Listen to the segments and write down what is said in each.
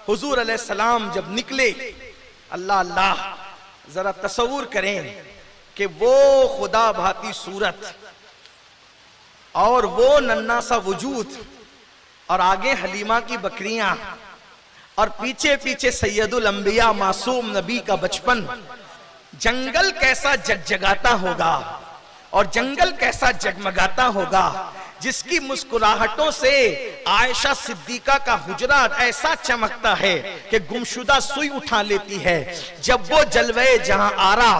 हुजूर अलैहिस्सलाम जब निकले, अल्लाह अल्लाह, जरा तसव्वुर करें कि वो खुदा भाती सूरत और वो नन्ना सा वजूद और आगे हलीमा की बकरियां और पीछे पीछे सैयदुल अंबिया मासूम नबी का बचपन। जंगल कैसा जगजगाता होगा और जंगल कैसा जगमगाता होगा, जिसकी मुस्कुराहटों से आयशा सिद्दीका का हुजरा ऐसा चमकता है कि गुमशुदा सुई उठा लेती है। जब वो जलवे जहां आरा,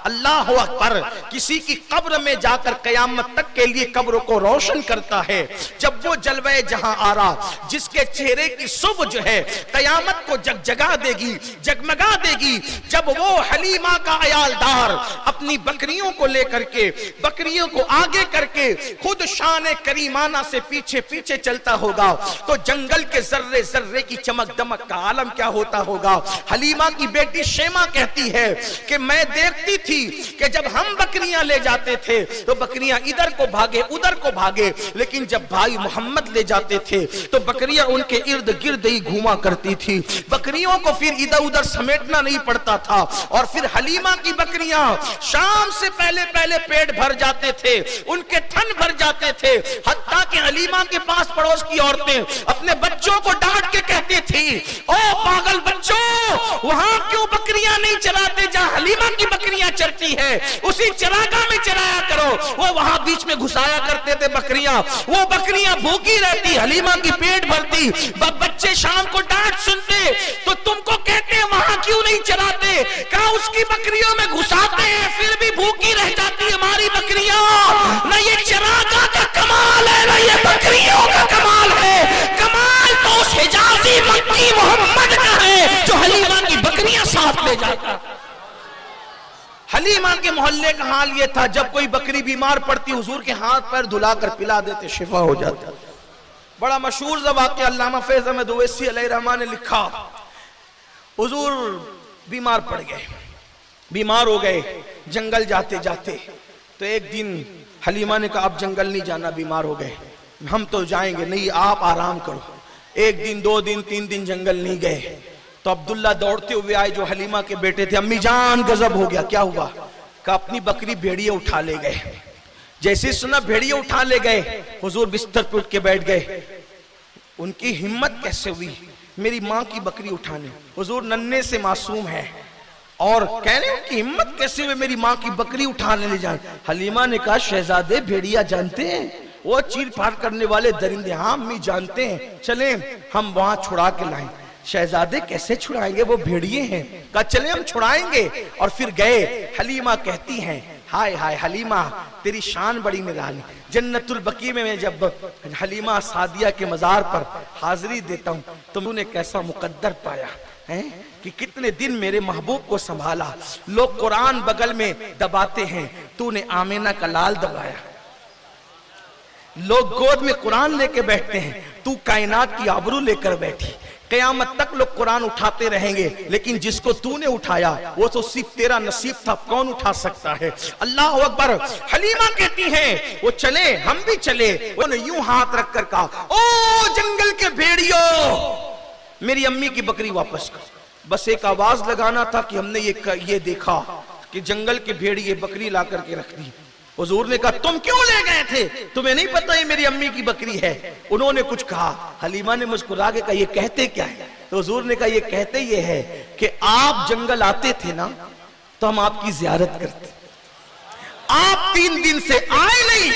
अल्लाह अकबर, किसी की कब्र में जाकर कयामत तक के लिए कब्र को रोशन करता है। जब वो जलवे जहां आरा, जिसके चेहरे की सुबह जो है कयामत को जगजगा देगी, जगमगा देगी। जब वो हलीमा का अयालदार अपनी बकरियों को लेकर के, बकरियों को आगे करके खुद शान करीमाना से पीछे पीछे चलता होगा, तो जंगल के जर्रे जर्रे की चमक दमक का आलम क्या होता होगा। हलीमा की बेटी शेमा कहती है कि मैं देखती थी कि जब हम बकरियां ले जाते थे तो बकरियां इधर को भागे उधर को भागे, लेकिन जब भाई मोहम्मद ले जाते थे तो बकरियां उनके इर्द गिर्द ही घूमा करती थी। बकरियों को फिर इधर उधर समेटना नहीं पड़ता था। और फिर हलीमा की बकरियां शाम से पहले पहले पेट भर जाते थे, उनके थन भर जाते थे। हत्ता कि हलीमा के पास पड़ोस की औरतें अपने बच्चों को डांट के कहती थी, ओ पागल बच्चों, वहां क्यों बकरियां नहीं चराते जहां हलीमा की बकरियां चरती है, उसी चरागाह में चराया करो। वो वहां बीच में घुसाया करते थे बकरियां, वो बकरियां भूखी रहती, हलीमा की पेट भरती। बच्चे शाम को डांट सुनते तो तुमको कहते हैं वहां क्यों नहीं चराते, कहा उसकी बकरियों में घुसाते हैं फिर भी भूखी रह जाती हमारी बकरियां। न ये चरागाह का कमाल है, ना ये बकरियों का कमाल है। कमाल तो उस हिजाजी मक्की मोहम्मद का है जो हलीमा की बकरियां साथ ले जाता। हलीमा के मोहल्ले का हाल ये था, जब कोई बकरी बीमार पड़ती हुजूर के हाथ पैर धुलाकर पिला देते, शिफा हो जाता। बड़ा मशहूर वाक़या अल्लामा फैज़ अहमद ओवैसी अलैहिर्रहमान ने लिखा, हुजूर बीमार पड़ गए, बीमार हो गए जंगल जाते जाते। तो एक दिन हलीमा ने कहा अब जंगल नहीं जाना, बीमार हो गए, हम तो जाएंगे नहीं, आप आराम करो। एक दिन, 2 दिन, 3 दिन जंगल नहीं गए तो अब्दुल्ला दौड़ते हुए आए जो हलीमा के बेटे थे, अम्मी जान गजब हो गया, क्या हुआ? कहा अपनी बकरी भेड़िए उठा ले गए। जैसे सुना भेड़िए उठा ले गए, हुजूर बिस्तर पे उठ के बैठ गए। उनकी हिम्मत कैसे हुई मेरी माँ की बकरी उठाने? हुजूर नन्हे से मासूम है और कह रहे हैं कि हिम्मत कैसे हुई मेरी माँ की बकरी उठाने ले जाए। हलीमा ने कहा शहजादे भेड़िया जानते हैं, वो चीर फाड़ करने वाले दरिंदे, हाँ अम्मी जानते हैं, चले हम वहां छुड़ा के लाएं। शहजादे कैसे छुड़ाएंगे, वो भेड़िए हैं। कहा चले हम छुड़ाएंगे। और फिर गए। हलीमा कहती हैं हाय हाय हलीमा तेरी शान बड़ी निराली। जन्नतुल बकी में मैं जब हलीमा सादिया के मजार पर हाजिरी देता हूँ तो तूने कैसा मुकद्दर पाया है कि कितने दिन मेरे महबूब को संभाला। लोग कुरान बगल में दबाते हैं, तूने आमीना का लाल दबाया। लोग गोद में कुरान लेके बैठते हैं, तू कायनात की आबरू लेकर बैठी। कयामत तक लोग कुरान उठाते रहेंगे, लेकिन जिसको तूने उठाया वो तो सिर्फ तेरा नसीब था, कौन उठा सकता है। अल्लाह अकबर। हलीमा कहती हैं वो चले, हम भी चले। उन्होंने यूं हाथ रखकर कहा ओ जंगल के भेड़ियों मेरी अम्मी की बकरी वापस कर। बस एक आवाज लगाना था कि हमने ये देखा कि जंगल के भेड़िए बकरी ला करके रख दी। हुजूर ने कहा तुम क्यों ले गए थे, तुम्हें नहीं पता ये मेरी अम्मी की बकरी है? उन्होंने कुछ कहा, हलीमा ने मुस्कुरा के कहा ये कहते क्या है? तो हुजूर ने कहा ये कहते ये है कि आप जंगल आते थे ना तो हम आपकी जियारत करते, आप 3 दिन से आए नहीं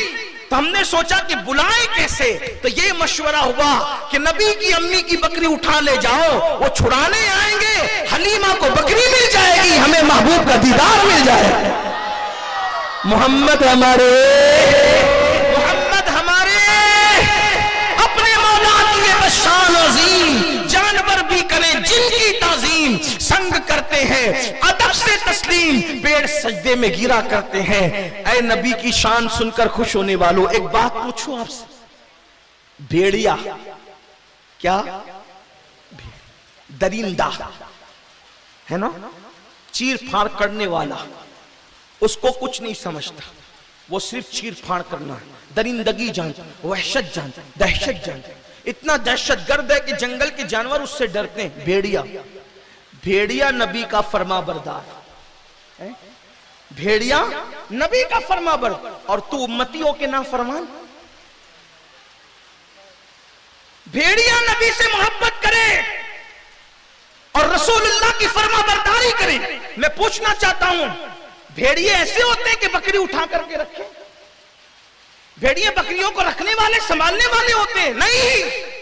तो हमने सोचा कि बुलाए कैसे। तो ये मशवरा हुआ कि नबी की अम्मी की बकरी उठा ले जाओ, वो छुड़ाने आएंगे, हलीमा को बकरी मिल जाएगी, हमें महबूब का दीदार मिल जाएगा। मोहम्मद हमारे अपने मौला की शान अजीम, जानवर भी करें जिनकी ताजीम, संग करते हैं अदब से तस्लीम, पेड़ सजदे में गिरा करते हैं। ऐ नबी की शान सुनकर खुश होने वालों, एक बात पूछूं आपसे, भेड़िया क्या दरिंदा है ना, चीर फाड़ करने वाला, उसको कुछ नहीं समझता, वो सिर्फ चीर फाड़ करना है। दरिंदगी जानता, वहशत जानता, दहशत जानता। इतना दहशतगर्द है कि जंगल के जानवर उससे डरते हैं। भेड़िया, भेड़िया नबी का फरमा बरदार, भेड़िया नबी का फरमा बरदार, और तू उम्मतियों के ना फरमान। भेड़िया नबी से मोहब्बत करे और रसूलुल्लाह की फरमा बरदारी करे। मैं पूछना चाहता हूं, भेड़िए ऐसे होते हैं कि बकरी उठा करके रखे? भेड़िए बकरियों को रखने वाले, संभालने वाले होते हैं? नहीं,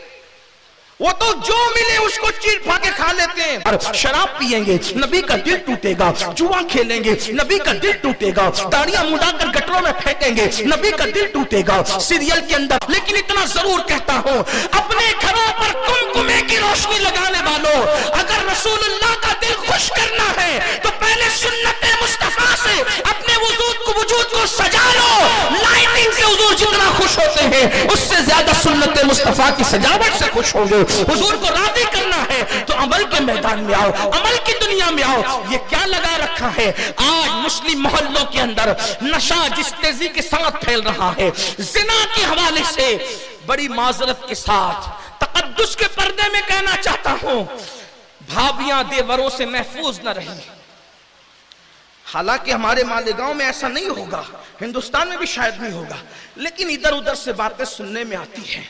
वो तो जो मिले उसको चीर फा के खा लेते हैं। और शराब पिएंगे, नबी का दिल टूटेगा। जुआ खेलेंगे, नबी का दिल टूटेगा। दाढ़ियां मुड़ाकर गटरों में फेंकेंगे, नबी का दिल टूटेगा। सीरियल के अंदर। लेकिन इतना जरूर कहता हूं, अपने घरों पर कुमकुमे की रोशनी लगाने वालों, अगर रसूलुल्लाह का दिल खुश करना है तो पहले सुन्नत मुस्तफा से अपने वजूद को सजा लो। लाइटिंग से हुजूर जितना खुश होते हैं, उससे ज्यादा सुन्नत मुस्तफा की सजावट से खुश होंगे। हुजूर को राजी करना है तो अमल के मैदान में आओ, अमल की दुनिया में आओ। ये क्या लगा रखा है आज मुस्लिम मोहल्लों के अंदर? नशा जिस तेजी के साथ फैल रहा है, जिना के हवाले से बड़ी माजरत के साथ तकद्दुस के पर्दे में कहना चाहता हूं, भाभियां देवरों से महफूज न रही। हालांकि हमारे मालेगांव में ऐसा नहीं होगा, हिंदुस्तान में भी शायद नहीं होगा, लेकिन इधर उधर से बातें सुनने में आती हैं।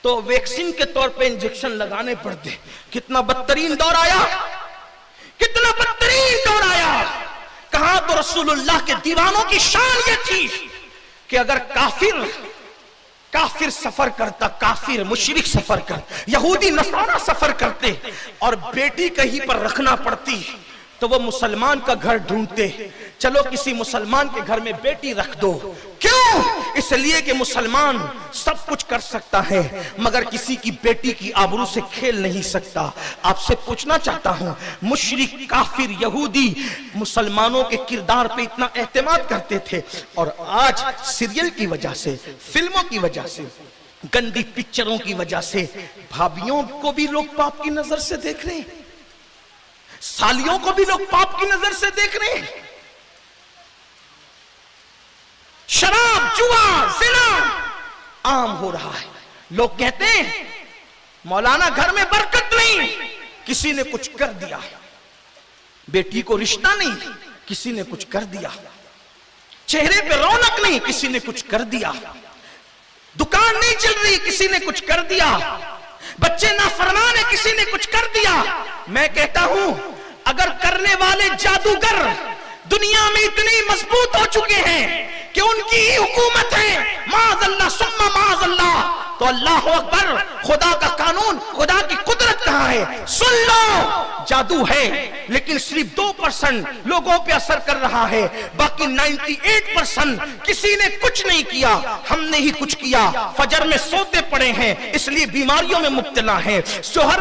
तो वैक्सीन के तौर पे इंजेक्शन लगाने पड़ते। कितना बदतरीन दौर आया, कितना बदतरीन दौर आया। कहां तो रसूलुल्लाह के दीवानों की शान ये थी कि अगर काफिर सफर करता, काफिर मुशरिक सफर कर, यहूदी नसारा सफर करते और बेटी कहीं पर रखना पड़ती तो वो मुसलमान का घर ढूंढते। चलो किसी मुसलमान के घर में बेटी रख दो। क्यों? इसलिए कि मुसलमान सब कुछ कर सकता है मगर किसी की बेटी की आबरू से खेल नहीं सकता। आपसे पूछना चाहता हूं, मुशरिक, काफिर, यहूदी मुसलमानों के किरदार पे इतना एहतमाद करते थे और आज सीरियल की वजह से, फिल्मों की वजह से, गंदी पिक्चरों की वजह से भाभियों को भी लोग पाप की नजर से देख रहे हैं, सालियों को भी लोग पाप की नजर से देख रहे हैं। शराब, जुआ, जिना आम हो रहा है। लोग कहते हैं मौलाना घर में बरकत नहीं, किसी ने कुछ कर दिया। बेटी को रिश्ता नहीं, किसी ने कुछ कर दिया। चेहरे पे रौनक नहीं, किसी ने कुछ कर दिया। दुकान नहीं चल रही, किसी ने कुछ कर दिया। बच्चे नाफरमान है, किसी ने कुछ कर दिया। मैं कहता हूं, अगर करने वाले जादूगर दुनिया में इतने मजबूत हो चुके हैं कि उनकी ही हुकूमत है, माज़अल्लाह सुम्मा माज़अल्लाह, तो अल्लाह अकबर, खुदा का कानून, खुदा की कुदरत कहां है? सुन लो, जादू है लेकिन सिर्फ 2% लोगों पे असर कर रहा है, बाकी 98% किसी ने कुछ नहीं किया, हमने ही कुछ किया। फजर में सोते पड़े हैं इसलिए बीमारियों में मुब्तला हैं, जोहर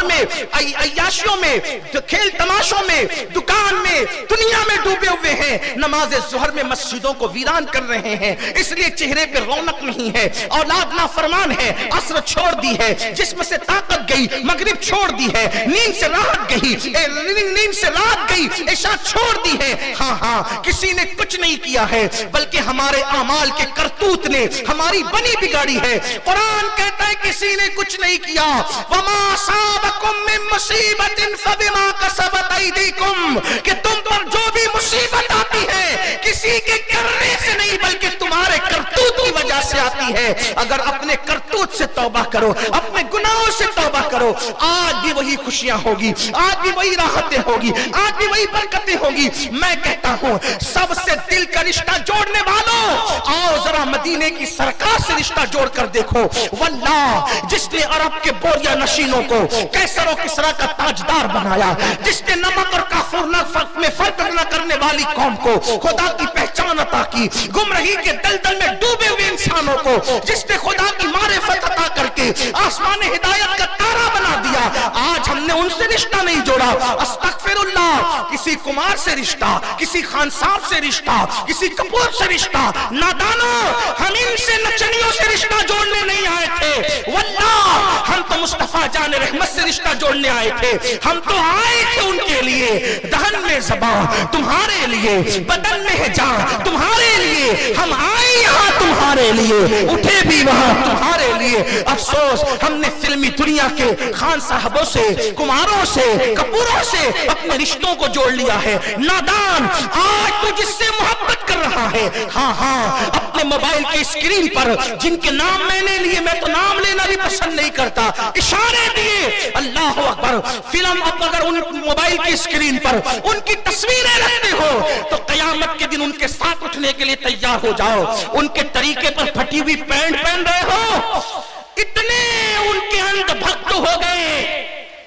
में अय्याशियों में, खेल तमाशों में, दुकान में, दुनिया में डूबे हुए हैं। नमाज जोहर में मस्जिदों को वीरान कर रहे हैं, इसलिए चेहरे पे रौनक नहीं है। औलाद नाफरमान है, असर छोड़ दी है, जिस्म से ताकत गई, मगरिब छोड़ दी है, नींद से राहत गई, नींद से रात गई, ऐशा छोड़ दी है। हाँ, किसी ने कुछ नहीं किया है, बल्कि हमारे अमाल के करतूत ने हमारी बनी बिगाड़ी है। कुरान कहता है किसी ने कुछ नहीं किया। वमा असाबकुम मिन मुसीबतिन फबिमा कसबत अयदीकुम, कि तुम पर जो भी मुसीबत आती है किसी के करने से नहीं बल्कि तुम्हारे करतूत की वजह से आती है। अगर अपने करतूत से तौबा करो, अपने गुनाहों से तौबा करो, आज भी वही खुशियां होगी, आज भी वही राहतें होगी, आज भी वही बरकतें होगी। मैं कहता हूं, सबसे दिल का रिश्ता जोड़ने वालों, आओ जरा मदीने की सरकार से रिश्ता जोड़कर देखो। वल्लाह, जिसने अरब के बोरिया नशीनों को कैसर और किसरा का ताजदार बनाया, जिसने नमक और काफूर में फर्क न करने वाली कौम को खुदा की पहचान अता की, गुमराही के दलदल में डूबे हुए इंसानों को जिसने खुदा की मारिफत अता करके आसमान हिदायत का तारा बना दिया, आज हमने उनसे रिश्ता नहीं जोड़ा। अस्तगफिरुल्लाह, किसी कुमार से रिश्ता, किसी खान साहब से रिश्ता, किसी कपूर से रिश्ता। नादानो, हम इनसे नचनियों से रिश्ता जोड़ने नहीं आए थे। वल्लाह, हम तो मुस्तफा जान रहमत से रिश्ता जोड़ने आए थे। हम तो आए थे उनके लिए। दहन में ज़बान तुम्हारे लिए, बदन में है जान तुम्हारे लिए। हम आए यहाँ तुम्हारे लिए, उठे भी वहां तुम्हारे लिए। लिए अफसोस, हमने फिल्मी दुनिया के खान साहबों से, कुमारों से, कपूरों से अपने रिश्तों को जोड़ लिया है। नादान, आज तू जिससे मोहब्बत कर रहा है, हाँ हाँ, अपने मोबाइल की स्क्रीन पर जिनके नाम मैंने लिए, मैं तो नाम लेना भी पसंद नहीं करता, इशारे दिए, अल्लाह अकबर, फिल्म अगर उन मोबाइल की स्क्रीन पर उनकी तस्वीरें रखते हो तो कयामत के दिन उनके साथ उठने के लिए तैयार हो जाओ। उनके तरीके पर फटी हुई पैंट पहन रहे हो, इतने उनके अंधभक्त हो गए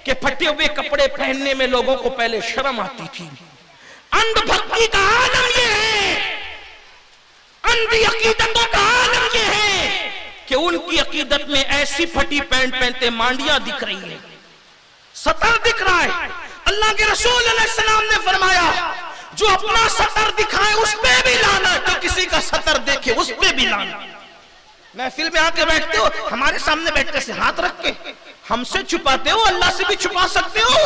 कि फटे हुए कपड़े पहनने में लोगों को पहले शर्म आती थी। अंधभक्ति का आलम यह है, अंधी अकीदतों का आलम यह है कि उनकी अकीदत में ऐसी फटी पैंट पहनते मांडियां दिख रही है, सतर दिख रहा है। अल्लाह के रसूल अलैहिस्सलाम ने फरमाया, जो अपना सतर दिखाए उस पे भी लाना, जो किसी का सतर देखे उस पे भी लाना। महफिल में आके बैठते हो, हमारे सामने बैठते से हाथ रख के हमसे छुपाते हो, अल्लाह से भी छुपा सकते हो।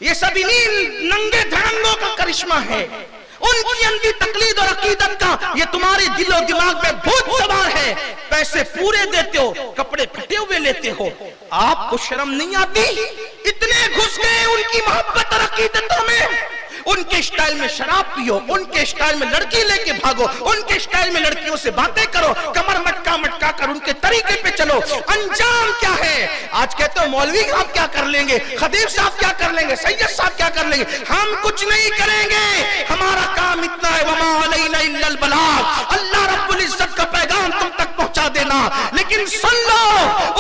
ये सब इन्हीं नंगे धड़ंगों का करिश्मा है, उनकी अंधी तकलीद और अकीदत का ये तुम्हारे दिलो दिमाग में भूत सवार है। पैसे पूरे देते हो, कपड़े फटे हुए लेते हो, आपको शर्म नहीं आती? इतने घुस गए उनकी मोहब्बत और अकीदतों में। उनके स्टाइल में शराब पियो, उनके स्टाइल में लड़की लेके भागो, उनके स्टाइल में लड़कियों से बातें करो, कमर मटका मटका कर उनके तरीके पे चलो। अंजाम क्या है? आज कहते हो मौलवी साहब क्या कर लेंगे, खतीब साहब क्या कर लेंगे, सैयद साहब क्या कर लेंगे। हम कुछ नहीं करेंगे, हमारा काम इतना है, वमा अलैना इल्लल बलाग, अल्लाह रब्बुल इज्जत का पैगाम तुम तक पहुंचा देना। लेकिन सुन लो,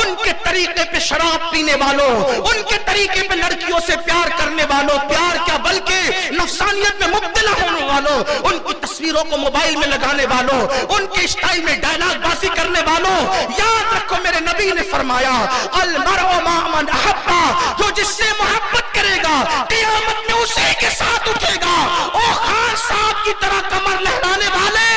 उनके तरीके पे शराब पीने वालों, उनके तरीके पे लड़कियों से प्यार करने वालों, प्यार क्या बल्कि नफसानियत में मुब्तला होने वालों, उनकी तस्वीरों को मोबाइल में लगाने वालों, उनके स्टाइल में डायलॉग बाजी करने वालों, याद रखो मेरे नबी ने फरमाया, अल मरउ मा मन अहब्बा, जो जिससे मोहब्बत करेगा क़यामत में उसी के साथ उठेगा। ओ खान साहब की तरह कमर लहराने वाले,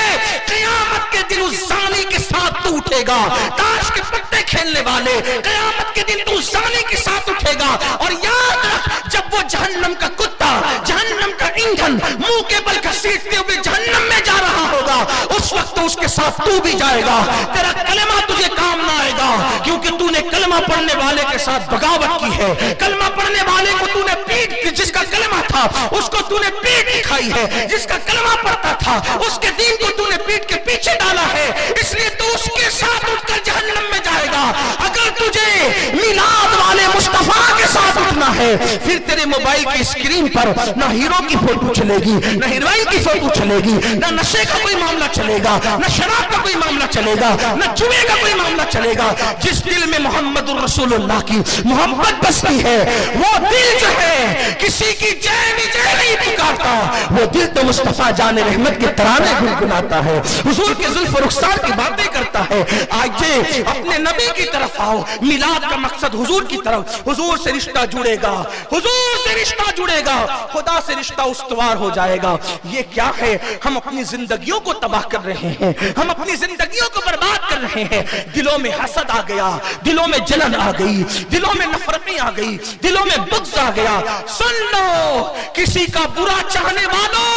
क़यामत के दिन उस ज़ानी के साथ तू उठेगा। ताश के पत्ते खेलने वाले, क़यामत के दिन तू ज़ानी के साथ उठेगा। और याद रख, जब वो जहन्नम का कुत्ता, जहन्नम का ईंधन मुंह के बल घसीटते हुए जहन्नम में जा रहा होगा, उस वक्त तो उसके साथ तू भी जाएगा। तेरा कलमा तुझे काम ना आएगा, क्योंकि तूने कलमा पढ़ने वाले के साथ बगावत की है। कलमा पढ़ने वाले को तूने पीट, जिसका कलमा था उसको तूने पीट दिखाई है, जिसका कलमा पढ़ता था उसके दीन को तूने पीट के पीछे डाला है, इसलिए तू उसके साथ उठकर जहन्नम में जाएगा। अगर तुझे मिलाद वाले मुस्तफा के साथ उठना है, फिर तेरे मोबाइल की स्क्रीन पर ना हीरो की फोटो चलेगी, ना हीरोइन की फोटो चलेगी, ना नशे का कोई मामला चलेगा, ना शराब का कोई मामला चलेगा, ना जुए का कोई मामला चलेगा। जिस दिल में मोहम्मद रसूलुल्लाह की मोहब्बत बसती है, वो दिल जो है किसी की जय विजय नहीं पुकारता, वो दिल तो मुस्तफा जाने रहमत के तराने गुनगुनाता है, हुजूर के जुल्फ रुखसार की बातें करता है। आइए अपने नबी की तरफ आओ। मिलाद का मकसद हुजूर की तरफ, हुजूर से रिश्ता जुड़ेगा, हुजूर से रिश्ता जुड़ेगा, खुदा से रिश्ता उस्तवार हो जाएगा। ये क्या है? हम अपनी जिंदगियों को तबाह कर रहे हैं, हम अपनी जिंदगियों को बर्बाद कर रहे हैं। दिलों में हसद आ गया, दिलों में जलन आ गई, दिलों में नफरतें आ गई, दिलों में बुग़्ज़ आ गया। सुन लो, किसी का बुरा चाहने वालों,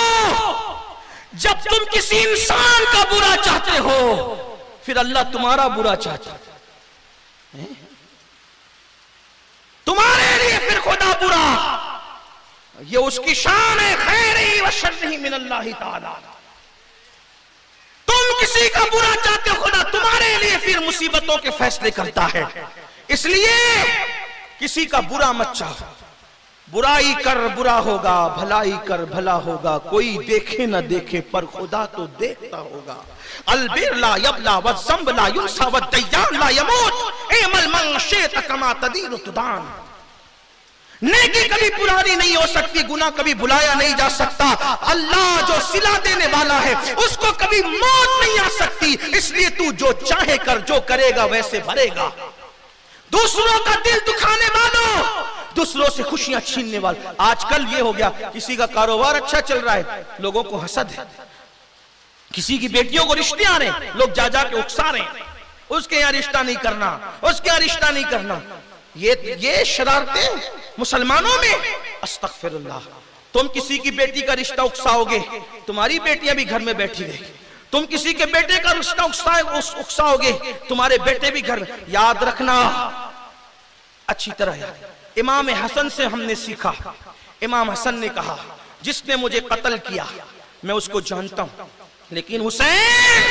जब तुम किसी इंसान का बुरा चाहते हो, फिर अल्लाह तुम्हारा बुरा चाहता है, तुम्हारे लिए फिर खुदा बुरा। ये उसकी शान है, खैर व शर्रिही मिनल्लाहि ताला। तुम किसी का बुरा चाहते हो, खुदा तुम्हारे लिए फिर मुसीबतों के फैसले करता है। इसलिए किसी का बुरा मत चाहो। बुराई कर बुरा होगा, भलाई कर भला होगा, कोई देखे न देखे पर खुदा तो देखता होगा। अलबिर ला यबला वज़्ज़ंब ला युंसा वद्दय्यान ला यमूत इमल मन शि'त कमा तदीनु तुदान। नेकी कभी पुरानी नहीं हो सकती, गुनाह कभी भुलाया नहीं जा सकता। अल्लाह जो सिला देने वाला है, उसको कभी मौत नहीं आ सकती। इसलिए तू जो चाहे कर, जो करेगा वैसे भरेगा। दूसरों का दिल दुखाने वालों, दूसरों से खुशियां छीनने वाले। आजकल ये हो गया, किसी का कारोबार अच्छा चल रहा है, लोगों को हसद है। किसी की बेटियों को रिश्ते आ रहे हैं, लोग जा के उकसा रहे हैं, उसके यहाँ रिश्ता नहीं करना, उसके यहाँ रिश्ता नहीं करना। ये शरारतें मुसलमानों में। अस्तगफिरुल्लाह। तुम किसी की बेटी का रिश्ता उकसाओगे, तुम्हारी बेटियां भी घर में बैठी रहेगी, तुम किसी के बेटे का रिश्ता उकसाओगे, तुम्हारे बेटे भी घर में। याद रखना, अच्छी तरह याद। इमाम हसन से हमने सीखा, इमाम हसन ने कहा जिसने मुझे कत्ल किया मैं उसको जानता हूं, लेकिन हुसैन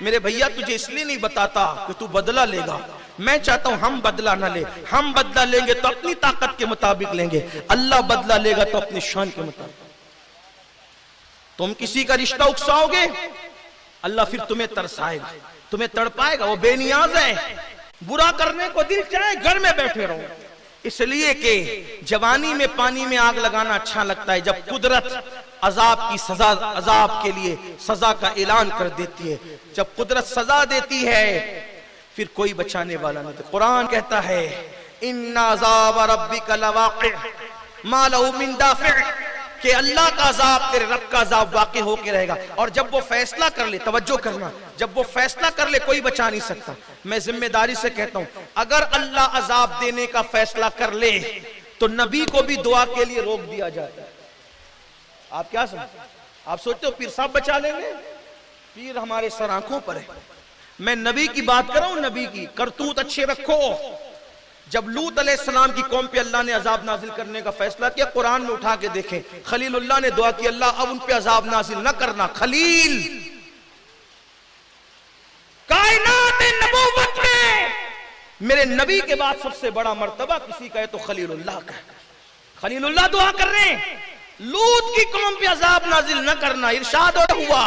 मेरे भैया तुझे इसलिए नहीं बताता कि तू बदला लेगा, मैं चाहता हूं हम बदला ना ले। हम बदला लेंगे तो अपनी ताकत के मुताबिक लेंगे, अल्लाह बदला लेगा तो अपनी शान के मुताबिक। तुम किसी का रिश्ता उकसाओगे, अल्लाह फिर तुम्हें तरसाएगा, तुम्हें तड़पाएगा। वो बेनियाज है, बुरा करने को दिल चाहे घर में बैठे रहो। इसलिए कि जवानी में पानी में आग लगाना अच्छा लगता है, जब कुदरत अजाब की सजा, अजाब के लिए सजा का ऐलान कर देती है, जब कुदरत सजा देती है फिर कोई बचाने वाला नहीं। तो कुरान कहता है इन्ना अज़ाब रब्बिका लवाक़ि मा लहू मिन दाफ़िअ, कि अल्लाह का अजाब, तेरे रब का अजाब वाक़ई होके रहेगा। और जब वो फैसला कर ले, तवज्जो करना, जब वो फैसला कर ले कोई बचा नहीं सकता। मैं जिम्मेदारी से कहता हूं, अगर अल्लाह अजाब देने का फैसला कर ले तो नबी को भी दुआ के लिए रोक दिया जाता है। आप क्या समझते? आप सोचते हो पीर साहब बचा लेंगे? पीर हमारे सर आंखों पर है। मैं नबी की बात कर रहा हूं, नबी की करतूत अच्छे रखो। जब लूत अलैहिस्सलाम की कौम पे अल्लाह ने अजाब नाजिल करने का फैसला किया, कुरान में उठा के देखें, खलीलुल्लाह ने दुआ की, अल्लाह अब उन पे अजाब नाजिल न करना। खलील कायनात नबूवत में मेरे नबी के बाद सबसे बड़ा मर्तबा किसी का है तो खलीलुल्लाह का। खलीलुल्लाह दुआ कर रहे हैं लूत की कौम पे अजाब नाजिल न करना। इरशाद हुआ,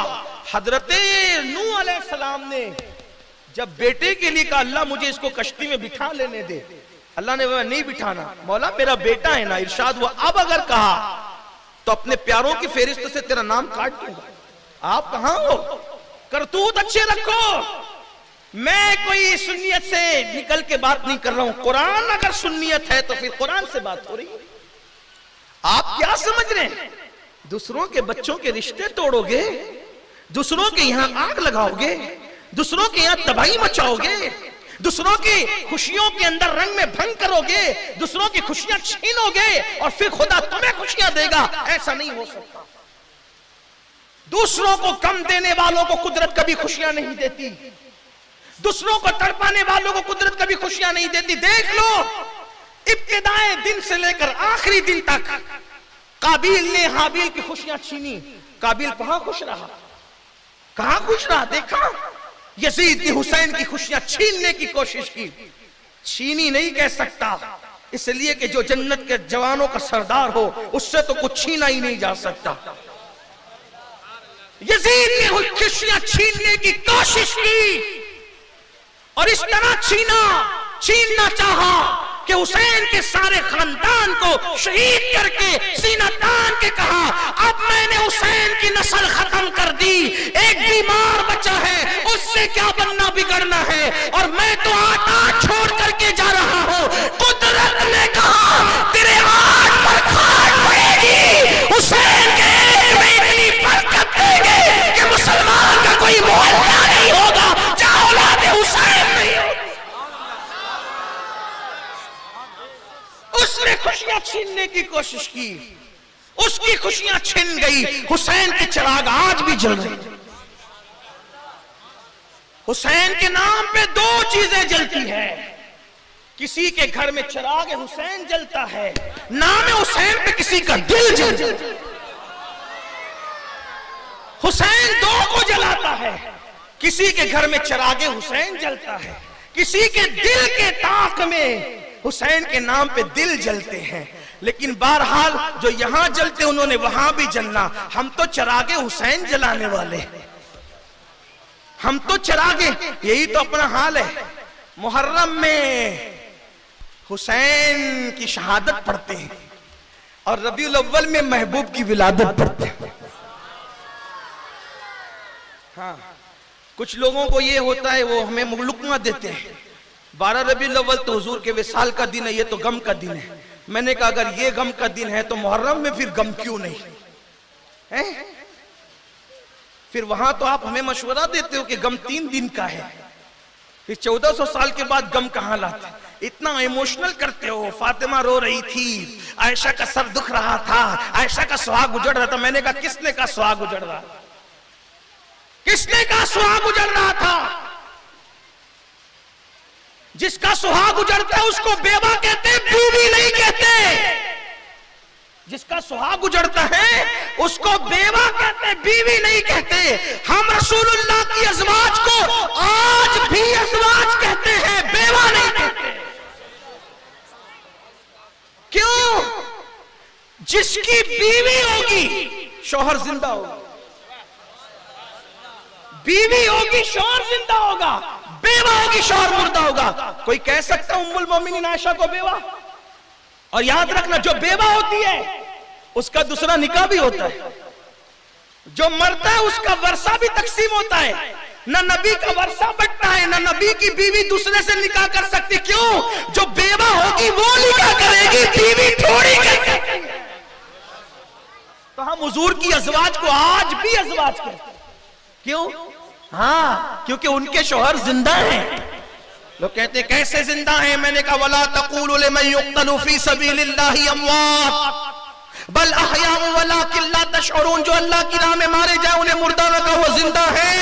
हजरते नूह अलैहिस्सलाम ने जब बेटे के लिए कहा अल्लाह मुझे इसको कश्ती में बिठा लेने दे, अल्लाह ने बोला नहीं बिठाना, मौला मेरा बेटा है ना। इरशाद हुआ अब अगर कहा तो अपने प्यारों की फेरिस्त से तेरा नाम काट दूंगा। आप कहां हो? करतूत अच्छे रखो। मैं कोई सुन्नियत से निकल के बात नहीं कर रहा हूं, कुरान अगर सुन्नियत है तो फिर कुरान से बात हो रही है। आप क्या समझ रहे हैं? दूसरों के बच्चों के रिश्ते तोड़ोगे, दूसरों के यहां आग लगाओगे, दूसरों के यहां तबाही मचाओगे, दूसरों की खुशियों के अंदर रंग में भंग करोगे, दूसरों की खुशियां छीनोगे और फिर खुदा तुम्हें खुशियां देगा, ऐसा नहीं हो सकता। दूसरों को कम देने वालों को कुदरत कभी खुशियां नहीं देती, दूसरों को तड़पाने वालों को कुदरत कभी खुशियां नहीं देती। देख लो इब्तिदाए दिन से लेकर आखिरी दिन तक काबिल ने हाबिल की खुशियां छीनी, काबिल कहां खुश रहा? कहां खुश रहा? देखा यजीद ने हुसैन की खुशियां छीनने की कोशिश की, छीनी नहीं कह सकता, इसलिए कि जो जन्नत के जवानों का सरदार हो उससे तो कुछ छीना ही नहीं जा सकता। यजीद ने खुशियां छीनने की कोशिश की और इस तरह छीनना चाहा कि हुसैन के सारे खानदान को शहीद करके सीना तान के कहा अब मैंने हुसैन की नस्ल खत्म कर दी, एक बीमार बच्चा है उससे क्या बनना बिगड़ना है, और मैं तो आटा छोड़ करके जा रहा हूं। कुदरत ने कहा तेरे आठ पर खाट पड़ेगी, हुसैन के एक में इतनी बरकत देंगे कि मुसलमान का कोई मोहल्ला नहीं होगा जहां औलाद हुसैन नहीं होगी। उसने खुशियां छीनने की कोशिश की, उसकी खुशियां छिन गई। हुसैन के चिराग आज भी जल रहे। हुसैन के नाम पे दो चीजें जलती है, किसी के घर में चिराग हुसैन जलता है, नाम हुसैन पे किसी का दिल जलता है। हुसैन दो को जलाता है, किसी के घर में चिराग हुसैन जलता है, किसी के दिल के ताक में हुसैन के नाम पे दिल जलते हैं। लेकिन बहरहाल जो यहां जलते उन्होंने वहां भी जलना। हम तो चिरागे हुसैन जलाने वाले, हम तो चिरागे, यही तो अपना हाल है। मुहर्रम में हुसैन की शहादत पढ़ते हैं और रबीउल अव्वल में महबूब की विलादत पढ़ते हैं। हाँ, कुछ लोगों को ये होता है वो हमें मुलुकमा देते हैं, 12 रबीउल अव्वल तो हुजूर के विसाल का दिन है, ये तो गम का दिन है। मैंने कहा अगर ये गम का दिन है तो मुहर्रम में फिर गम क्यों नहीं है? फिर वहां तो आप हमें मशवरा देते हो कि गम 3 दिन का है, फिर 1400 साल के बाद गम कहां लाते? इतना इमोशनल करते हो। फातिमा रो रही थी, आयशा का सर दुख रहा था, आयशा का सुहाग उजड़ रहा था। मैंने कहा किसने का सुहाग उजड़ रहा? किसने कहा सुहाग उजड़ रहा था? जिसका सुहाग उजड़ता है उसको बेवा कहते, बीवी नहीं कहते। जिसका सुहाग उजड़ता है उसको बेवा कहते, बीवी नहीं कहते। हम रसूलुल्लाह की अज़वाज को आज भी अज़वाज कहते हैं, बेवा नहीं कहते। क्यों? जिसकी बीवी होगी शौहर जिंदा होगा, बीवी होगी शौहर जिंदा होगा, बेवा होगी शौहर मुर्दा होगा। कोई कह सकता उम्मुल मोमिनीन आयशा को बेवा? और याद रखना, जो बेवा होती है उसका दूसरा निकाह भी होता है। जो मरता है उसका वर्षा भी तकसीम होता है। ना नबी का वर्षा बंटता है, ना नबी की बीवी दूसरे से निकाह कर सकती। क्यों? जो बेवा होगी वो निकाह करेगी, बीवी थोड़ी कर सकती है। तो हम हुजूर की अज़वाज को आज भी अज़वाज कहते हैं। क्यों? हाँ, क्योंकि उनके शौहर जिंदा हैं। लोग कहते हैं कैसे जिंदा हैं? मैंने कहा वला तक़ूलू लिमन युक़्तलू फ़ी सबीलिल्लाहि अमवात बल अहयाउ वलाकिन ला तशऊरून। जो अल्लाह की राह में मारे जाए उन्हें मुर्दा न कहो, वो जिंदा है।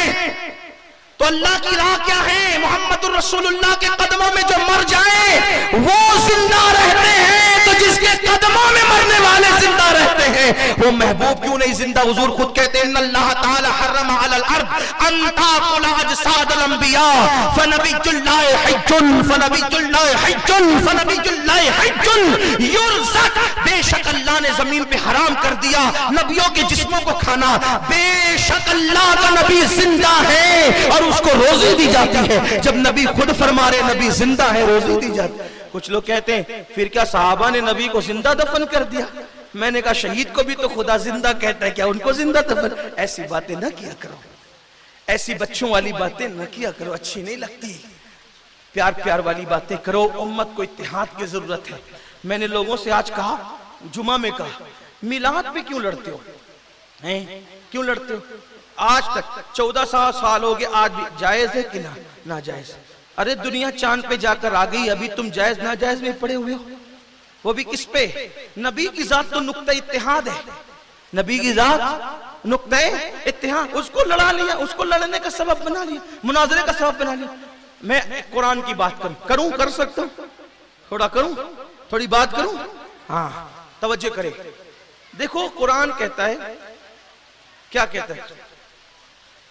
तो अल्लाह की राह क्या है? मोहम्मदुर रसूलुल्लाह के कदमों में जो मर जाए वो जिंदा रहते हैं। तो जिसके कदमों में मरने वाले जिंदा रहते हैं वो महबूब क्यों नहीं जिंदा? हुजूर खुद कहते हैं इन्नल्लाह ताला हर्रम अलल अर्द अन ताकुल अजसादल अंबिया फनबियुल्लाहि हज्जुन फनबियुल्लाहि हज्जुन फनबियुल्लाहि हज्जुन युरज़क। बेशक अल्लाह ने जमीन पे हराम कर दिया नबियों के जिस्मों को खाना। बेशक अल्लाह का नबी जिंदा है और उसको रोजी दी जाती है। जब नबी खुद फरमा रहे नबी जिंदा है, रोजी दी जाती है। कुछ लोग कहते हैं फिर क्या सहाबा ने नबी को जिंदा दफन कर दिया? मैंने कहा शहीद को भी तो खुदा जिंदा कहता है, क्या उनको जिंदा दफन? ऐसी बातें ना किया करो, ऐसी बच्चों वाली बातें न किया करो, अच्छी नहीं लगती। प्यार प्यार वाली बातें करो। उम्मत को इत्तेहाद की जरूरत है। मैंने लोगों से आज कहा, जुमा में कहा, मिलाद पे क्यों लड़ते हो? हैं? क्यों लड़ते हो? आज तक 14 साल हो गए, आज भी जायज है कि ना नाजायज? अरे दुनिया चांद पे जाकर आ गई, अभी तुम जायज नाजायज में पड़े हुए हो। वो भी किस पे? नबी की जात तो नुक्ता इत्तेहाद है। नबी की जात नुक्ता इत्तेहाद, उसको लड़ा लिया, उसको लड़ने का सबब बना लिया, मुनाजरे का सबब बना लिया। मैं कुरान की बात करूं, कर सकता हूं, थोड़ा करूं, थोड़ी बात करूं। हाँ, तवज्जो करें। देखो कुरान कहता है, क्या कहता है?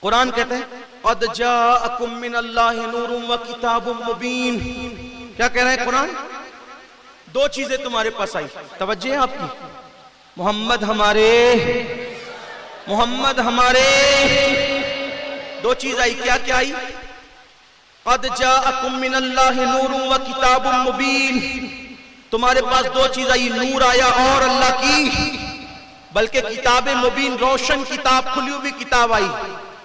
कुरान कहता है क़द जाअकुम मिनल्लाहि नूरुम व किताबुम मुबीन। क्या कह रहा है कुरान? दो चीजें तुम्हारे पास आई, तवज्जो है आपकी। मोहम्मद हमारे दो चीज आई। क्या क्या आई? क़द जाअकुम मिनल्लाहि नूरुम व किताबुम मुबीन। तुम्हारे पास दो चीज आई, नूर आया और अल्लाह की, बल्कि किताब मुबीन, रोशन किताब, खुली हुई किताब आई।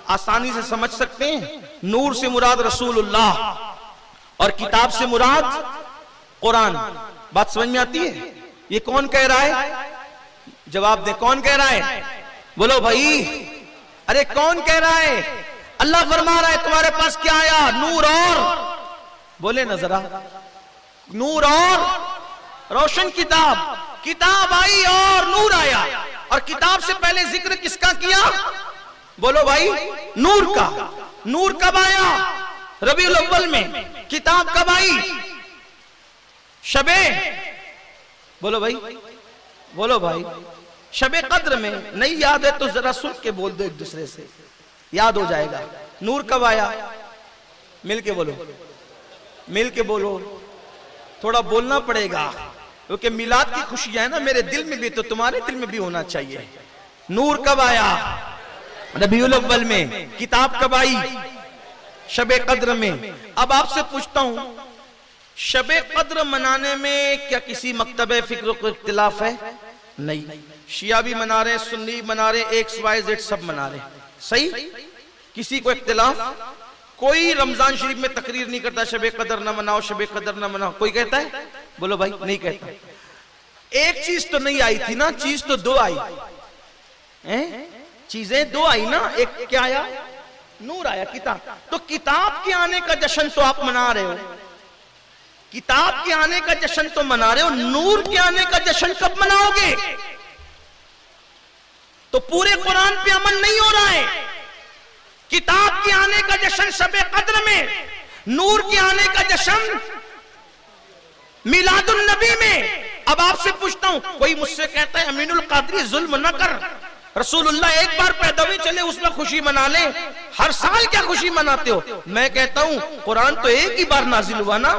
आसानी से समझ सकते हैं, नूर से मुराद रसूलुल्लाह और किताब से मुराद कुरान। बात समझ में आती है? ये कौन कह रहा है? जवाब दे, कौन कह रहा है? बोलो भाई, अरे कौन कह रहा है? अल्लाह फरमा रहा है तुम्हारे पास क्या आया? नूर और, बोले ना जरा, नूर और रोशन किताब। किताब आई और नूर आया। और किताब से पहले जिक्र किसका किया? बोलो भाई, नूर का। नूर कब आया? रबीउल अव्वल में। किताब कब आई? शबे, बोलो भाई, शबे कद्र में। नहीं याद है तो जरा सुन के बोल दो, एक दूसरे से याद हो जाएगा। नूर कब आया? मिल के बोलो, थोड़ा बोलना पड़ेगा, क्योंकि मिलाद की खुशी है ना मेरे दिल में भी, तो तुम्हारे दिल में भी होना चाहिए। नूर कब आया? रबीउल अव्वल में। किताब कब आई? शबे कद्र में। अब आपसे पूछता हूं, शबे कद्र मनाने में क्या किसी मकतबे फिक्र को इख्तिलाफ है? नहीं। शिया भी मना रहे, सुन्नी मना रहे, XYZ सब मना रहे, सही, किसी को इख्तिलाफ? कोई रमजान शरीफ में तकरीर नहीं करता शबे कदर न मनाओ, शबे कदर न मनाओ। कोई कहता है? बोलो भाई, नहीं कहता। एक चीज तो नहीं आई थी ना, चीज तो दो आई, चीजें दो आई ना। एक क्या आया? नूर आया, किताब। तो किताब के आने का जश्न तो आप मना रहे हो, किताब के आने का जश्न तो मना रहे हो, नूर के आने का जश्न कब मनाओगे? तो पूरे कुरान पे अमल नहीं हो रहा है। किताब के आने का जश्न शब कद्र में, नूर के आने का जश्न मिलादुन नबी में। अब आपसे पूछता हूं, कोई मुझसे कहता है अमीनुल कादरी जुल्म न कर, रसूलुल्लाह एक बार पैदा हुए चले उसमें खुशी मना ले, हर साल क्या खुशी मनाते हो? मैं कहता हूं कुरान तो एक ही बार नाजिल हुआ ना,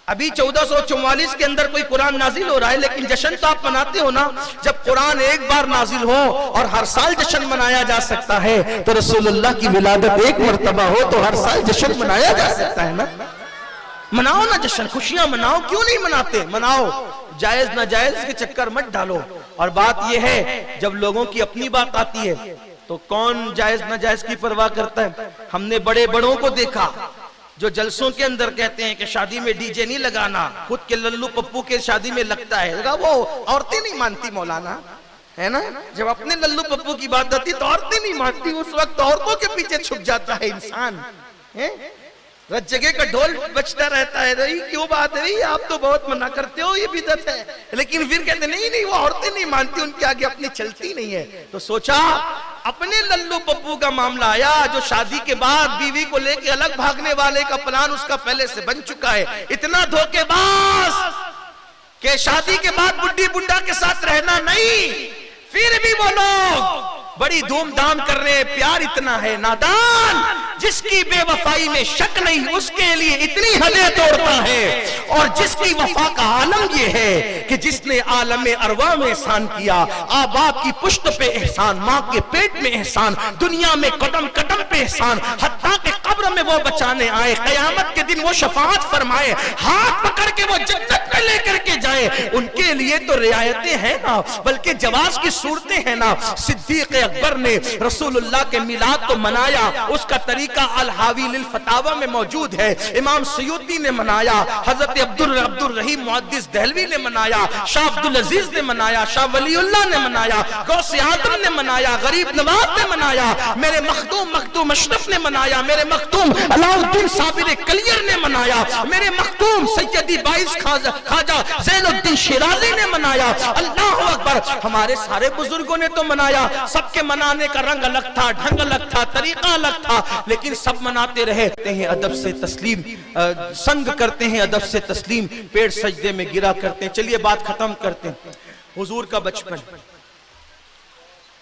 अभी 1444 के अंदर कोई कुरान नाजिल हो रहा है, लेकिन जश्न तो आप मनाते हो ना। जब कुरान एक बार नाजिल हो और हर साल जश्न मनाया जा सकता है, तो रसूलुल्लाह की विलादत एक मर्तबा हो तो हर साल जश्न मनाया जा सकता है ना। मनाओ ना जश्न, खुशियां मनाओ, क्यों नहीं मनाते? मनाओ, जायज नाजायज के चक्कर मत डालो। और बात यह है, जब लोगों की अपनी बात आती है तो कौन जायज नाजायज की परवाह करता है? हमने बड़े बड़ों को देखा जो जलसों के अंदर कहते हैं कि शादी में डीजे नहीं लगाना, खुद के लल्लू पप्पू के शादी में लगता है। वो औरतें नहीं मानती मौलाना, है ना। जब अपने लल्लू पप्पू की बात आती तो औरतें नहीं मानती, उस वक्त औरतों के पीछे छुप जाता है इंसान, है? रज जगह का ढोल बजता रहता है, तो ये क्यों बात है? आप तो बहुत मना करते हो, ये बिदअत है। लेकिन फिर कहते नहीं नहीं, वो औरतें नहीं मानती, उनके आगे अपनी चलती नहीं है। तो सोचा अपने लल्लू पप्पू का मामला आया, जो शादी के बाद बीवी को लेके अलग भागने वाले का प्लान उसका पहले से बन चुका है। इतना धोखेबाज कि शादी के बाद बुड्ढी बुड्ढा के साथ रहना नहीं, फिर भी वो लोग बड़ी धूमधाम कर रहे हैं। प्यार इतना है नादान, जिसकी बेवफाई में शक नहीं उसके लिए इतनी हदें तोड़ता है। और जिसकी वफा का आलम यह है कि जिसने आलम अरवा में एहसान किया, आबाद की पुश्त पे एहसान, माँ के पेट में एहसान, दुनिया में कदम कदम पे एहसान, हत्ता के कब्र में वो बचाने आए, कयामत के दिन वो शफाअत फरमाए, हाथ पकड़ के वो जन्नत में लेकर के जाए। उनके लिए तो रियायतें हैं ना, बल्कि जवाज की सूरतें हैं ना। सिद्दीक अकबर ने रसूलुल्लाह के मिलाद को मनाया, उसका तरीका अल हावी लिल फतावा में मौजूद है। इमाम सयूती ने मनाया, हजरत अब्दुल रहीम मुहद्दिस दहलवी ने मनाया, शाह अब्दुल अजीज ने मनाया, शाह वलीउल्लाह ने मनाया, गौसे आजम ने मनाया, गरीब नवाज ने मनाया, मेरे मखदूम अशरफ ने मनाया, मेरे मखदूम अलाउद्दीन साबिर कलियर ने मनाया, मेरे मखदूम सैयदी बाइस खाजा ज़ैनुद्दीन शिराजी ने मनाया। अल्लाह अकबर, हमारे सारे बुजुर्गों ने तो मनाया। सबके मनाने का रंग अलग था, ढंग अलग था, तरीका अलग था, लेकिन सब मनाते रहते हैं अदब से तस्लीम, संग करते हैं अदब से तस्लीम, पेड़ सजदे में गिरा करते हैं। चलिए बात खत्म करते हैं, हुजूर का बचपन,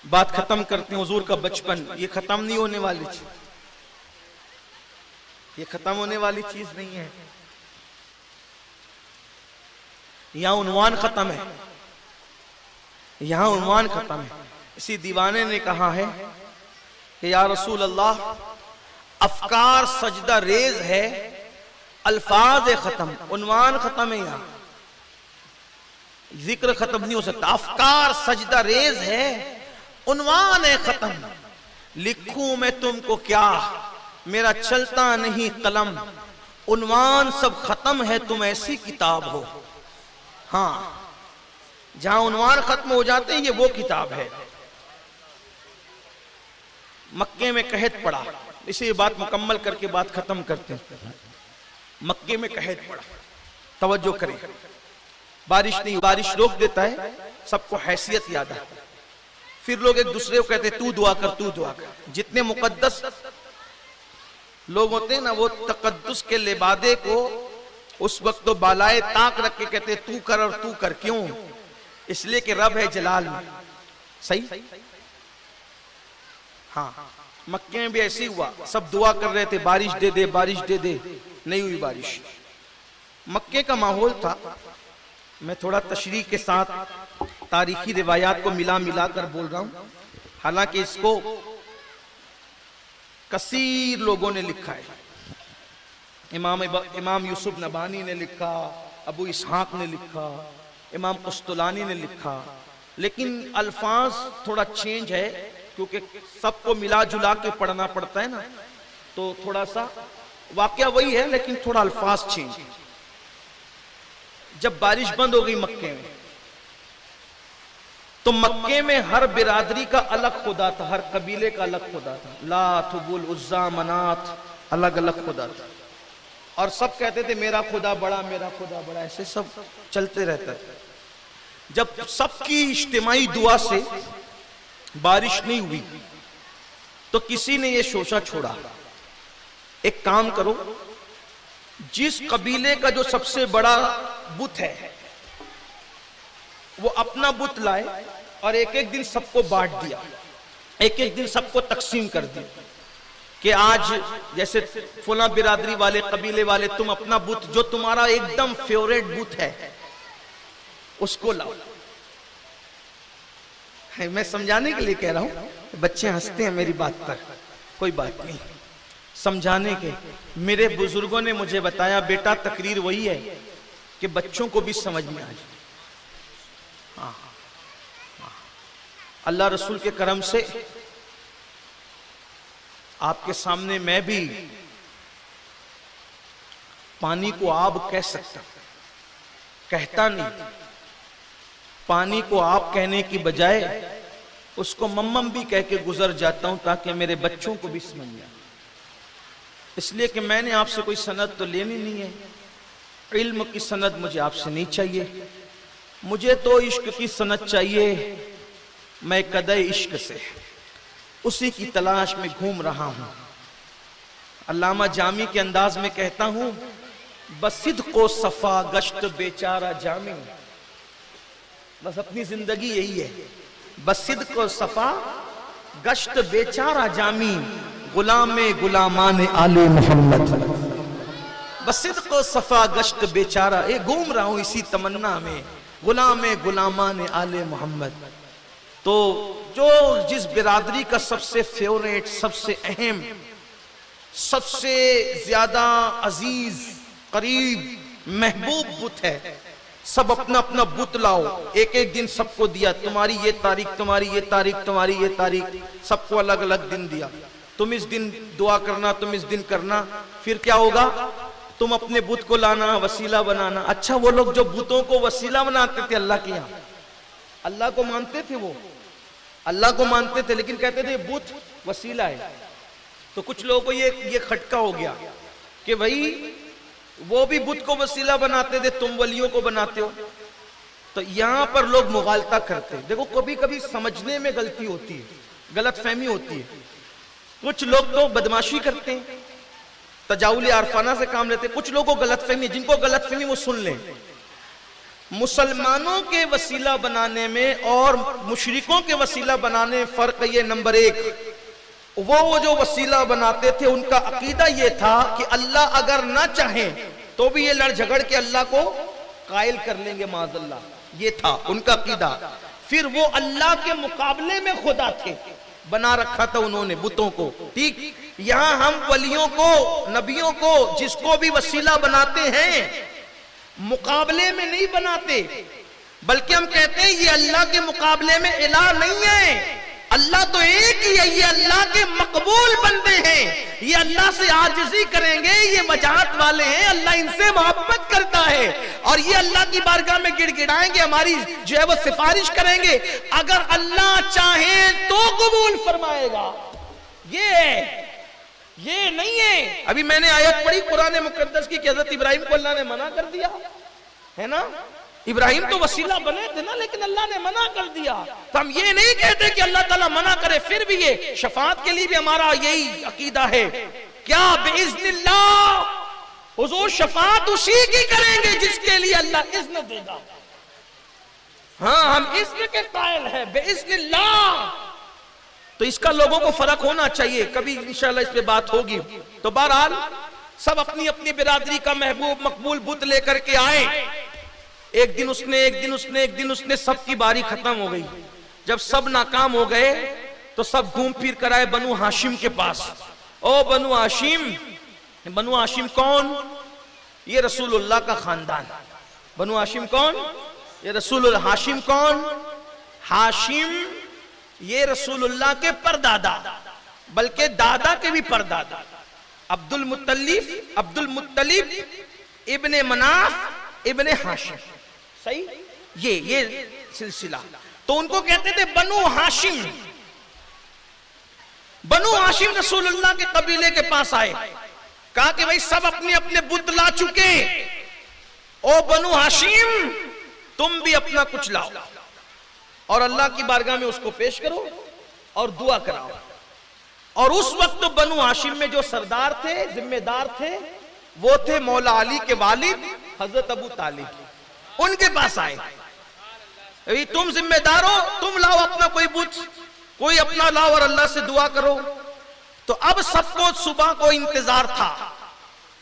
बात खत्म करते हैं। हुजूर का बचपन ये खत्म नहीं होने वाली चीज, ये खत्म होने वाली चीज नहीं है। यहां उन्वान खत्म है, यहां उन्वान खत्म है। इसी दीवाने ने कहा है कि या रसूल अल्लाह, अफकार सजदा रेज है, अल्फाज खत्म, उन्वान खत्म है, यहां जिक्र खत्म नहीं हो सकता। अफकार सजदा रेज है, उन्वान है खत्म। लिखूं मैं तुमको क्या, मेरा चलता नहीं कलम, उन्वान सब खत्म है, तुम ऐसी किताब हो। हाँ, जहां उन्वान खत्म हो जाते हैं, ये वो किताब है। मक्के में कहत पड़ा, इसे ये बात मुकम्मल करके बात खत्म करते हैं। मक्के में कहत पड़ा, तवज्जो करें, बारिश नहीं, बारिश रोक देता है, सबको हैसियत याद आती है। फिर लोग एक दूसरे को कहते तू दुआ कर, तू दुआ कर। जितने मुकद्दस लोग होते हैं ना, वो तकद्दुस के लिबादे को उस वक्त तो बालाए ताक रख के कहते तू कर और तू कर। क्यों? इसलिए कि रब है जलाल में। सही? हाँ, मक्के में भी ऐसे हुआ, सब दुआ कर रहे थे बारिश दे दे, बारिश दे दे, नहीं हुई बारिश। मक्के का माहौल था। मैं थोड़ा तशरीह के साथ तारीखी रिवायात को मिला कर बोल रहा हूं, हालांकि इसको कसीर लोगों ने लिखा है। इमाम यूसुफ नबानी ने लिखा, अबू इसहाक ने लिखा, इमाम कुस्तुलानी ने लिखा, लेकिन अल्फाज थोड़ा चेंज है, क्योंकि सबको मिला जुला के पढ़ना पड़ता है ना, तो थोड़ा सा वाकया वही है, लेकिन थोड़ा अल्फाज चेंज। जब बारिश बंद हो गई मक्के में, तो मक्के में हर बिरादरी का अलग खुदा था, हर कबीले का अलग खुदा था। लात, हुबुल, उज्जा, मनात, अलग अलग खुदा था। और सब कहते थे मेरा खुदा बड़ा, मेरा खुदा बड़ा, ऐसे सब चलते रहता था। जब सबकी इज्तिमाई दुआ से बारिश नहीं हुई, तो किसी ने ये सोचा छोड़ा, एक काम करो, जिस कबीले का जो सबसे बड़ा बुत है वो अपना बुत लाए और एक एक दिन सबको बांट दिया, एक एक दिन सबको तकसीम कर दिया कि आज जैसे फुला बिरादरी वाले कबीले वाले तुम अपना बुत जो तुम्हारा एकदम फेवरेट बुत है उसको लाओ। मैं समझाने के लिए कह रहा हूं, बच्चे हंसते हैं मेरी बात पर, कोई बात नहीं, समझाने के। मेरे बुजुर्गों ने मुझे बताया बेटा तकरीर वही है कि बच्चों को भी समझ में आ जाए। हाँ, अल्लाह रसूल के करम से आपके सामने मैं भी पानी को आब कह सकता, कहता नहीं, पानी को आप कहने की बजाय उसको मम्मम भी कह के गुजर जाता हूं ताकि मेरे बच्चों को भी समझ में आए। इसलिए कि मैंने आपसे कोई सनद तो लेनी नहीं है, इल्म की सनद मुझे आपसे नहीं चाहिए, मुझे तो इश्क की सनद चाहिए। मैं कदे इश्क से उसी की तलाश में घूम रहा हूं। अल्लामा जामी के अंदाज में कहता हूं, बसिद को सफा गश्त बेचारा जामी। बस अपनी जिंदगी यही है, बसिद को सफा गश्त बेचारा जामी, गुलामे गुलामान आले मोहम्मद। बसिद को सफा गश्त बेचारा, ये घूम रहा हूं इसी तमन्ना में, गुलामे गुलामान आले मोहम्मद। तो जो जिस बिरादरी का सबसे फेवरेट, सबसे अहम, सबसे ज्यादा अजीज, करीब, महबूब बुत है, सब अपना अपना बुत लाओ, एक एक दिन सबको दिया, तुम्हारी ये तारीख, तुम्हारी ये तारीख, तुम्हारी ये तारीख, सबको अलग अलग दिन दिया। तुम इस दिन दुआ करना, तुम इस दिन करना, फिर क्या होगा, तुम अपने बुत को लाना, वसीला बनाना। अच्छा, वो लोग जो बुतों को वसीला बनाते थे अल्लाह के यहाँ, अल्लाह को मानते थे, वो अल्लाह को मानते थे, लेकिन कहते थे बुत वसीला है। तो कुछ लोगों को ये खटका हो गया कि भाई वो भी बुत को वसीला बनाते थे, तुम वलियों को बनाते हो। तो यहां पर लोग मुगालता करते हैं। देखो, कभी कभी समझने में गलती होती है, गलत फहमी होती है। कुछ लोग तो बदमाशी करते हैं, तजाउल आरफाना से काम लेते हैं। कुछ लोगों को गलत फहमी, जिनको गलत फहमी वो सुन लें। मुसलमानों के वसीला बनाने में और मुशरिकों के वसीला बनाने में फर्क ये, नंबर एक, वो जो वसीला बनाते थे उनका अकीदा ये था कि अल्लाह अगर ना चाहे तो भी ये लड़ झगड़ के अल्लाह को कायल कर लेंगे, माज़अल्लाह, ये था उनका अकीदा। फिर वो अल्लाह के मुकाबले में खुदा थे, बना रखा था उन्होंने बुतों को। ठीक, यहां हम वलियों को, नबियों को, जिसको भी वसीला बनाते हैं, मुकाबले में नहीं बनाते, बल्कि हम कहते हैं ये अल्लाह के मुकाबले में इलाह नहीं है, अल्लाह तो एक ही है, ये अल्लाह के मकबूल बंदे हैं, ये अल्लाह से आजिज़ी करेंगे, ये मजाहत वाले हैं, अल्लाह इनसे मोहब्बत करता है और ये अल्लाह की बारगाह में गिड़गिड़ाएंगे, हमारी जो है वो सिफारिश करेंगे, अगर अल्लाह चाहे तो कबूल फरमाएगा। ये नहीं है। अभी मैंने आयत पढ़ी कुरान मुकद्दस की कि हज़रत इब्राहिम को अल्लाह ने मना कर दिया है ना, इब्राहिम तो वसीला बने थे ना, लेकिन अल्लाह ने मना कर दिया। तो हम ये नहीं कहते कि अल्लाह ताला मना करे, फिर भी ये शफाअत के लिए भी हमारा यही अकीदा है, क्या बिइज़्निल्लाह, हुजूर शफाअत उसी की करेंगे जिसके लिए अल्लाह इज़्न देगा। हाँ, हम इज़्न के कायल हैं, बिइज़्निल्लाह। तो इसका लोगों को फर्क होना चाहिए, कभी इंशाल्लाह इस पे बात होगी। तो बहरहाल सब अपनी अपनी बिरादरी का महबूब मकबूल बुत लेकर के आए। एक दिन उसने, सबकी बारी खत्म हो गई। जब सब नाकाम हो गए तो सब घूम फिर कर आए बनु हाशिम के पास। ओ बनु हाशिम, बनु हाशिम कौन? ये रसूलुल्लाह का खानदान। बनु हाशिम कौन? ये रसूल। हाशिम कौन? हाशिम ये रसूलुल्लाह के परदादा, बल्कि दादा के भी परदादा, अब्दुल मुत्तलिब इब्ने मनाफ इब्ने हाशिम। सही, ये सिलसिला। तो उनको कहते थे बनु हाशिम। बनु हाशिम रसूलुल्लाह के कबीले के पास आए, कहा कि भाई सब अपने अपने बुत ला चुके, ओ बनु हाशिम तुम भी अपना कुछ लाओ और अल्लाह की बारगाह में उसको पेश करो और दुआ कराओ। और उस वक्त बनु हाशिम में जो सरदार थे, जिम्मेदार थे, वो थे मौला अली के वालिद हजरत अबू तालिब। उनके पास आए, अभी तुम जिम्मेदार हो, तुम लाओ अपना कोई बुत, कोई अपना लाओ और अल्लाह से दुआ करो। तो अब सबको सुबह को इंतजार था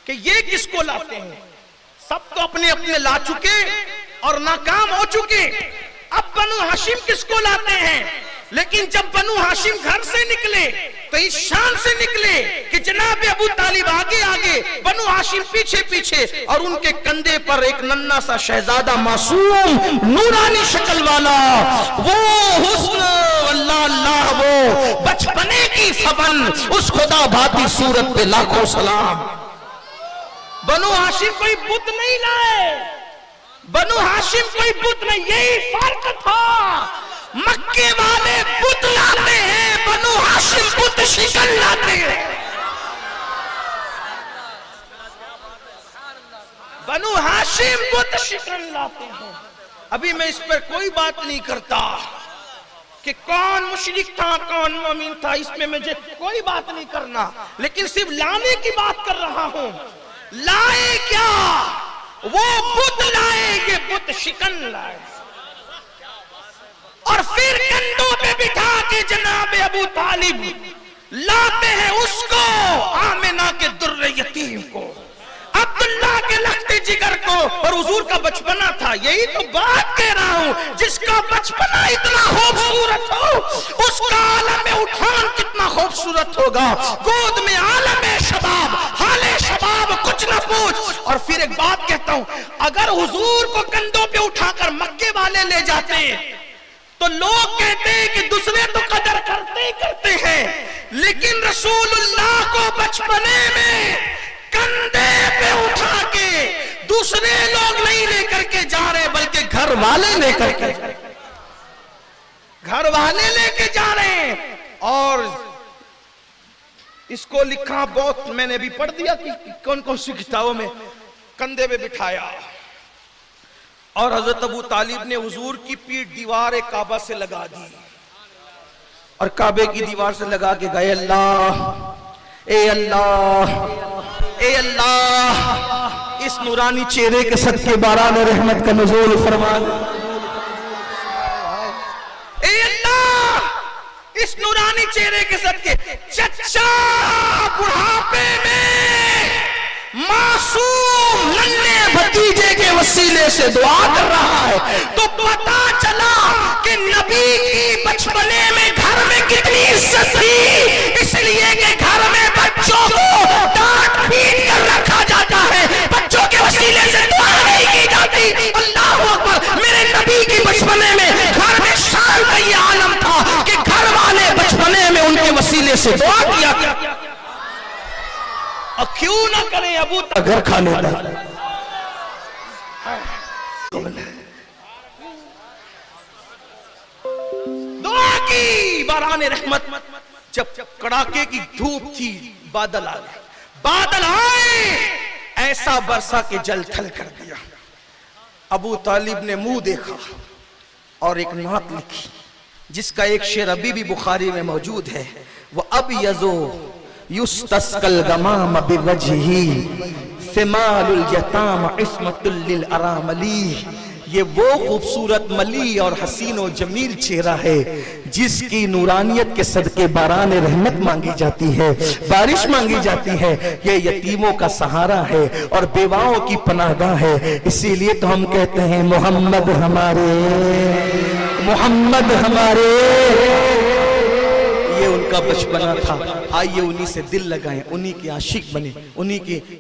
कि ये किसको लाते हैं। सब तो अपने अपने ला चुके और नाकाम हो चुके। अब बनु हाशिम किसको लाते हैं। लेकिन जब बनु हाशिम घर से निकले तो इस शान से निकले कि जनाब अबू तालिब आगे आगे, बनु हाशिम पीछे पीछे, और उनके कंधे पर एक नन्हा सा शहजादा मासूम नूरानी शक्ल वाला, वो हुस्न, अल्लाह अल्लाह, वो बचपने की फबन, उस खुदा भाती सूरत पे लाखों सलाम। बनु हाशिम कोई बुत नहीं लाए, बनु हाशिम कोई बुत नहीं, यही फर्क था। मक्के वाले बुत लाते हैं, बनु हाशिम बुत शिकन लाते हैं। बनु हाशिम बुत शिकन लाते हैं। अभी मैं इस पर कोई बात नहीं करता कि कौन मुशरिक था कौन मोमिन था, इसमें मुझे कोई बात नहीं करना, लेकिन सिर्फ लाने की बात कर रहा हूं। लाए क्या, वो बुत लाए, ये बुत शिकन लाए, और फिर कंधों पे बिठा के जनाब अबू तालिब लाते हैं उसको, आमिना के दुर्र यतीम को, अब्दुल्ला के लखते जिगर को। और हुजूर का बचपना था, यही तो बात कह रहा हूं, जिसका बचपना इतना खूबसूरत हो, उसका आलम उठान कितना खूबसूरत होगा। गोद में आलम शबाब, हाले शबाब कुछ न पूछ। और फिर एक बात कहता हूं, अगर हुजूर को कंधों पे उठाकर मक्के वाले ले जाते तो लोग कहते हैं कि दूसरे तो कदर करते ही करते हैं, लेकिन रसूलुल्लाह को बचपने में कंधे पे उठा के दूसरे लोग नहीं लेकर के जा रहे, बल्कि घर वाले लेकर के, घर वाले लेके जा रहे हैं। और इसको लिखा बहुत, मैंने अभी पढ़ दिया कि कौन कौन सी किताबों में, कंधे पे बिठाया। और हजरत अबू तालिब ने हुजूर की पीठ दीवार काबा से लगा दी, और काबे की दीवार से लगा के गए, अल्लाह ए अल्लाह ए अल्लाह, इस नूरानी चेहरे के सदके बारान रहमत का नुज़ूल फरमा दे। ए अल्लाह, इस नूरानी चेहरे के सदके, चच्चा बुढ़ापे में मासूम नन्हे भतीजे के वसीले से दुआ कर रहा है, तो पता चला कि नबी की बचपने में घर में कितनी इज्जत थी। इसलिए कि घर में बच्चों को डांट पीट कर रखा जाता है, बच्चों के वसीले से दुआ नहीं की जाती। अल्लाह अकबर, मेरे नबी की बचपने में घर में शान का ये आलम था कि घर वाले बचपने में उनके वसीले से दुआ किया। और क्यों ना करें, अबू घर खा लेता। दुआ की बारान रहमत। जब कड़ाके की धूप थी, बादल आ गए, बादल आए, ऐसा बरसा के जल थल कर दिया। अबू तालिब ने मुंह देखा और एक नात लिखी, जिसका एक शेर अभी भी बुखारी में मौजूद है, वो अब यजो युस्तस्कल गमाम बिवजही सिमालुल यताम इस्मतुल लिल अरामली। ये वो खूबसूरत मली और हसीन और जमील चेहरा है जिसकी नूरानियत के सदके बारान रहमत मांगी जाती है, बारिश मांगी जाती है। ये यतीमों का सहारा है और बेवाओं की पनाहगाह है। इसीलिए तो हम कहते हैं मोहम्मद हमारे, मोहम्मद हमारे। ये उनका बचपना था। आइए उन्हीं से दिल लगाएं, उन्हीं के आशिक बने, उन्हीं के